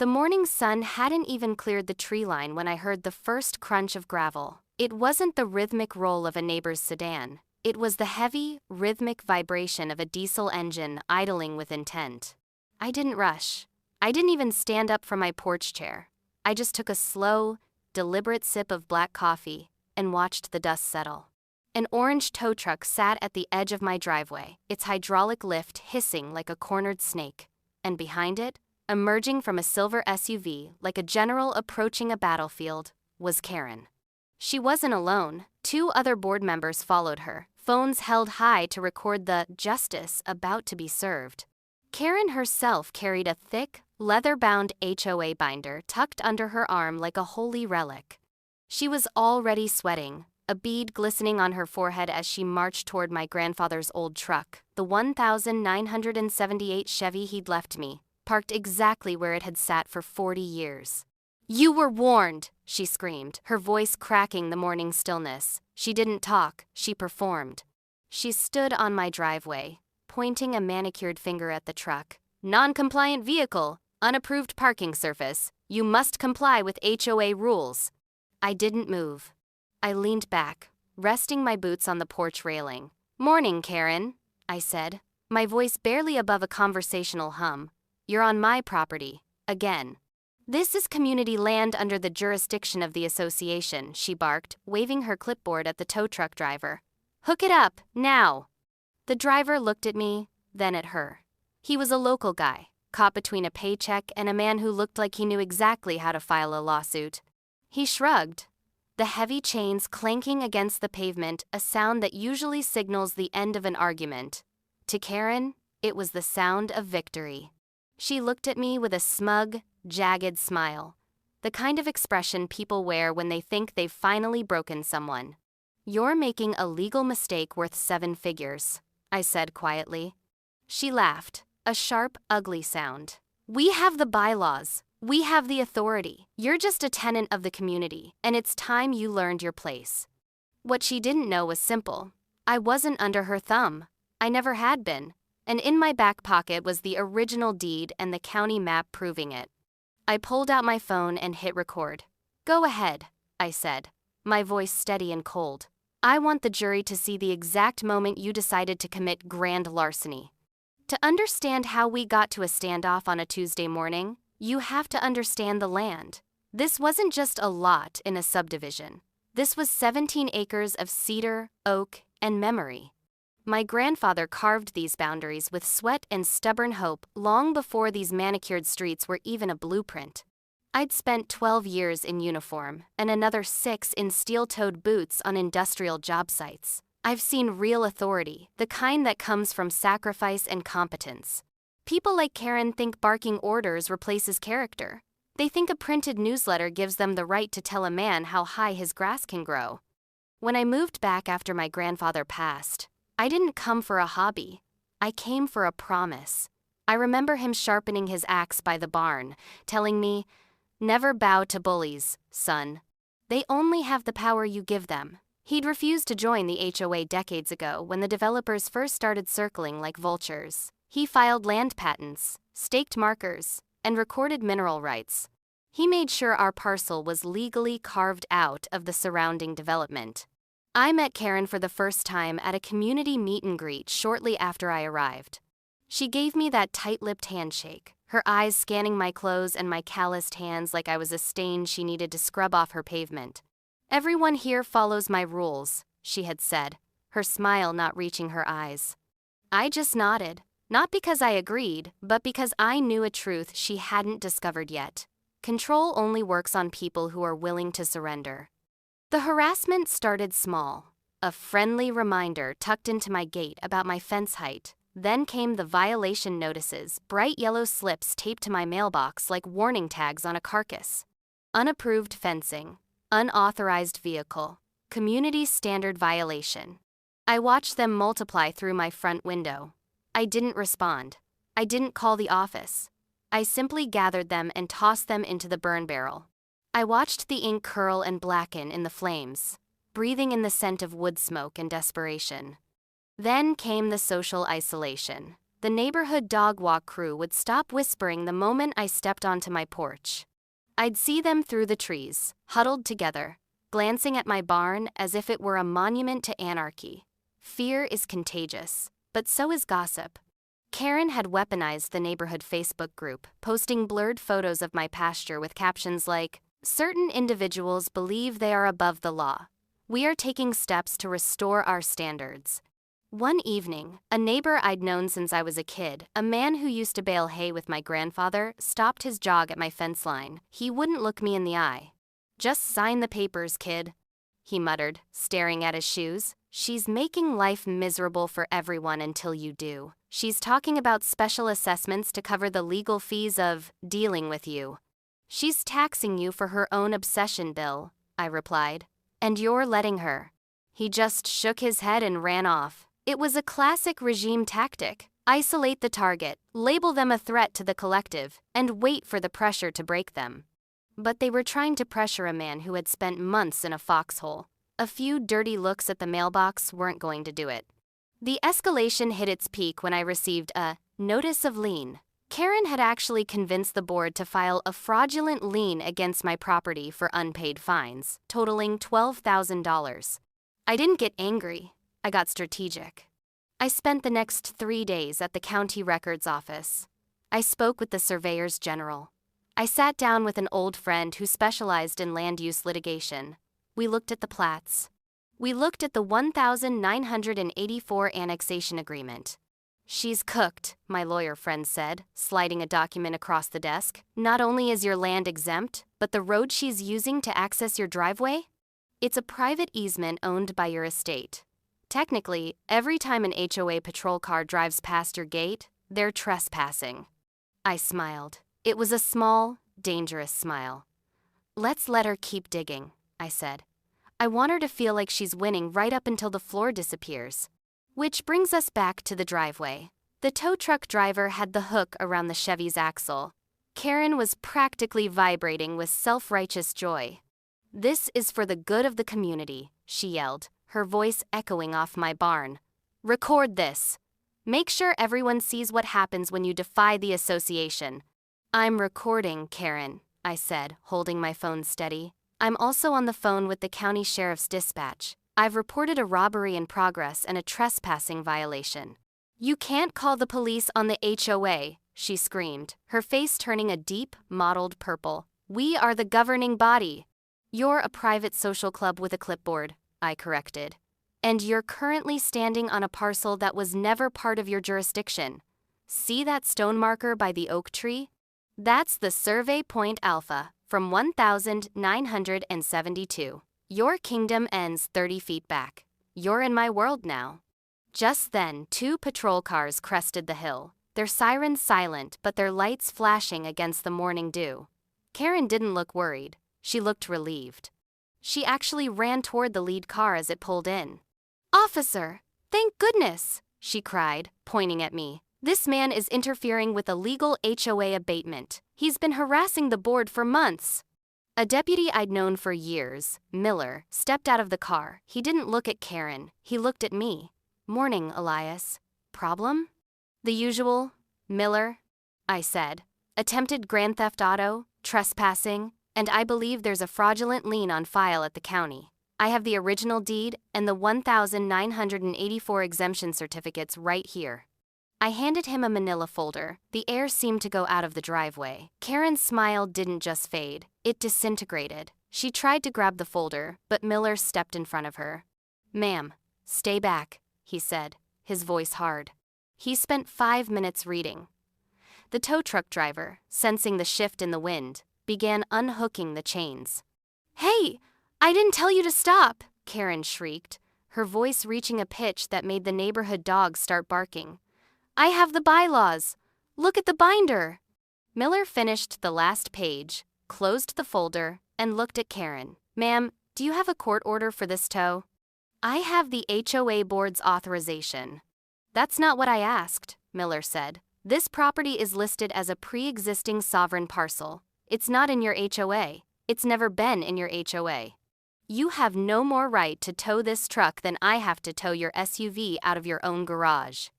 The morning sun hadn't even cleared the tree line when I heard the first crunch of gravel. It wasn't the rhythmic roll of a neighbor's sedan. It was the heavy, rhythmic vibration of a diesel engine idling with intent. I didn't rush. I didn't even stand up from my porch chair. I just took a slow, deliberate sip of black coffee and watched the dust settle. An orange tow truck sat at the edge of my driveway, its hydraulic lift hissing like a cornered snake. And behind it, emerging from a silver SUV like a general approaching a battlefield, was Karen. She wasn't alone. 2 other board members followed her, phones held high to record the justice about to be served. Karen herself carried a thick, leather-bound HOA binder tucked under her arm like a holy relic. She was already sweating, a bead glistening on her forehead as she marched toward my grandfather's old truck, the 1978 Chevy he'd left me, parked exactly where it had sat for 40 years. "You were warned," she screamed, her voice cracking the morning stillness. She didn't talk, she performed. She stood on my driveway, pointing a manicured finger at the truck. "Non-compliant vehicle, unapproved parking surface. You must comply with HOA rules." I didn't move. I leaned back, resting my boots on the porch railing. "Morning, Karen," I said, my voice barely above a conversational hum. "You're on my property, again." "This is community land under the jurisdiction of the association," she barked, waving her clipboard at the tow truck driver. "Hook it up, now." The driver looked at me, then at her. He was a local guy, caught between a paycheck and a man who looked like he knew exactly how to file a lawsuit. He shrugged, the heavy chains clanking against the pavement, a sound that usually signals the end of an argument. To Karen, it was the sound of victory. She looked at me with a smug, jagged smile, the kind of expression people wear when they think they've finally broken someone. "You're making a legal mistake worth 7 figures, I said quietly. She laughed, a sharp, ugly sound. "We have the bylaws. We have the authority. You're just a tenant of the community, and it's time you learned your place." What she didn't know was simple. I wasn't under her thumb. I never had been. And in my back pocket was the original deed and the county map proving it. I pulled out my phone and hit record. "Go ahead," I said, my voice steady and cold. "I want the jury to see the exact moment you decided to commit grand larceny. To understand how we got to a standoff on a Tuesday morning, you have to understand the land. This wasn't just a lot in a subdivision. This was 17 acres of cedar, oak, and memory. My grandfather carved these boundaries with sweat and stubborn hope long before these manicured streets were even a blueprint. I'd spent 12 years in uniform and another 6 in steel-toed boots on industrial job sites. I've seen real authority, the kind that comes from sacrifice and competence. People like Karen think barking orders replaces character. They think a printed newsletter gives them the right to tell a man how high his grass can grow. When I moved back after my grandfather passed, I didn't come for a hobby. I came for a promise. I remember him sharpening his axe by the barn, telling me, "Never bow to bullies, son. They only have the power you give them." He'd refused to join the HOA decades ago when the developers first started circling like vultures. He filed land patents, staked markers, and recorded mineral rights. He made sure our parcel was legally carved out of the surrounding development. I met Karen for the first time at a community meet and greet shortly after I arrived. She gave me that tight-lipped handshake, her eyes scanning my clothes and my calloused hands like I was a stain she needed to scrub off her pavement. "Everyone here follows my rules," she had said, her smile not reaching her eyes. I just nodded, not because I agreed, but because I knew a truth she hadn't discovered yet. Control only works on people who are willing to surrender. The harassment started small, a friendly reminder tucked into my gate about my fence height. Then came the violation notices, bright yellow slips taped to my mailbox like warning tags on a carcass. Unapproved fencing, unauthorized vehicle, community standard violation. I watched them multiply through my front window. I didn't respond. I didn't call the office. I simply gathered them and tossed them into the burn barrel. I watched the ink curl and blacken in the flames, breathing in the scent of wood smoke and desperation. Then came the social isolation, the neighborhood dog walk crew would stop whispering the moment I stepped onto my porch. I'd see them through the trees, huddled together, glancing at my barn as if it were a monument to anarchy. Fear is contagious, but so is gossip. Karen had weaponized the neighborhood Facebook group, posting blurred photos of my pasture with captions like, "Certain individuals believe they are above the law. We are taking steps to restore our standards." One evening, a neighbor I'd known since I was a kid, a man who used to bale hay with my grandfather, stopped his jog at my fence line. He wouldn't look me in the eye. "Just sign the papers, kid," he muttered, staring at his shoes. "She's making life miserable for everyone until you do. She's talking about special assessments to cover the legal fees of dealing with you. She's taxing you for her own obsession, Bill," I replied. "And you're letting her." He just shook his head and ran off. It was a classic regime tactic. Isolate the target, label them a threat to the collective, and wait for the pressure to break them. But they were trying to pressure a man who had spent months in a foxhole. A few dirty looks at the mailbox weren't going to do it. The escalation hit its peak when I received a notice of lien. Karen had actually convinced the board to file a fraudulent lien against my property for unpaid fines, totaling $12,000. I didn't get angry. I got strategic. I spent the next 3 days at the county records office. I spoke with the surveyors general. I sat down with an old friend who specialized in land use litigation. We looked at the plats. We looked at the 1984 annexation agreement. "She's cooked," my lawyer friend said, sliding a document across the desk. "Not only is your land exempt, but the road she's using to access your driveway? It's a private easement owned by your estate. Technically, every time an HOA patrol car drives past your gate, they're trespassing." I smiled. It was a small, dangerous smile. "Let's let her keep digging," I said. "I want her to feel like she's winning right up until the floor disappears." Which brings us back to the driveway. The tow truck driver had the hook around the Chevy's axle. Karen was practically vibrating with self-righteous joy. "This is for the good of the community," she yelled, her voice echoing off my barn. "Record this. Make sure everyone sees what happens when you defy the association." "I'm recording, Karen," I said, holding my phone steady. "I'm also on the phone with the county sheriff's dispatch. I've reported a robbery in progress and a trespassing violation." "You can't call the police on the HOA," she screamed, her face turning a deep, mottled purple. "We are the governing body." "You're a private social club with a clipboard," I corrected. "And you're currently standing on a parcel that was never part of your jurisdiction. See that stone marker by the oak tree? That's the Survey Point Alpha from 1972. Your kingdom ends 30 feet back. You're in my world now." Just then, 2 patrol cars crested the hill, their sirens silent but their lights flashing against the morning dew. Karen didn't look worried. She looked relieved. She actually ran toward the lead car as it pulled in. "Officer, thank goodness," she cried, pointing at me. "This man is interfering with a legal HOA abatement. He's been harassing the board for months." A deputy I'd known for years, Miller, stepped out of the car. He didn't look at Karen. He looked at me. "Morning, Elias. Problem?" "The usual, Miller," I said. "Attempted grand theft auto, trespassing, and I believe there's a fraudulent lien on file at the county. I have the original deed and the 1984 exemption certificates right here." I handed him a manila folder. The air seemed to go out of the driveway. Karen's smile didn't just fade, it disintegrated. She tried to grab the folder, but Miller stepped in front of her. "Ma'am, stay back," he said, his voice hard. He spent 5 minutes reading. The tow truck driver, sensing the shift in the wind, began unhooking the chains. "Hey, I didn't tell you to stop," Karen shrieked, her voice reaching a pitch that made the neighborhood dogs start barking. "I have the bylaws. Look at the binder." Miller finished the last page, closed the folder, and looked at Karen. "Ma'am, do you have a court order for this tow?" "I have the HOA board's authorization." "That's not what I asked," Miller said. "This property is listed as a pre-existing sovereign parcel. It's not in your HOA. It's never been in your HOA. You have no more right to tow this truck than I have to tow your SUV out of your own garage."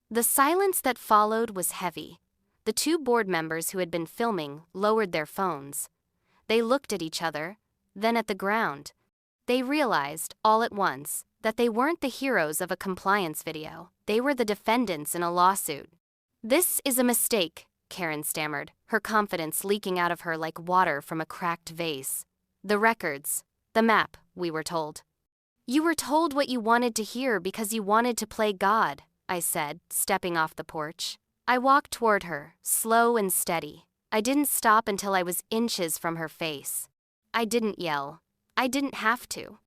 The silence that followed was heavy. The two board members who had been filming lowered their phones. They looked at each other, then at the ground. They realized, all at once, that they weren't the heroes of a compliance video. They were the defendants in a lawsuit. "This is a mistake," Karen stammered, her confidence leaking out of her like water from a cracked vase. "The records. The map," we were told. "You were told what you wanted to hear because you wanted to play God," I said, stepping off the porch. I walked toward her, slow and steady. I didn't stop until I was inches from her face. I didn't yell. I didn't have to.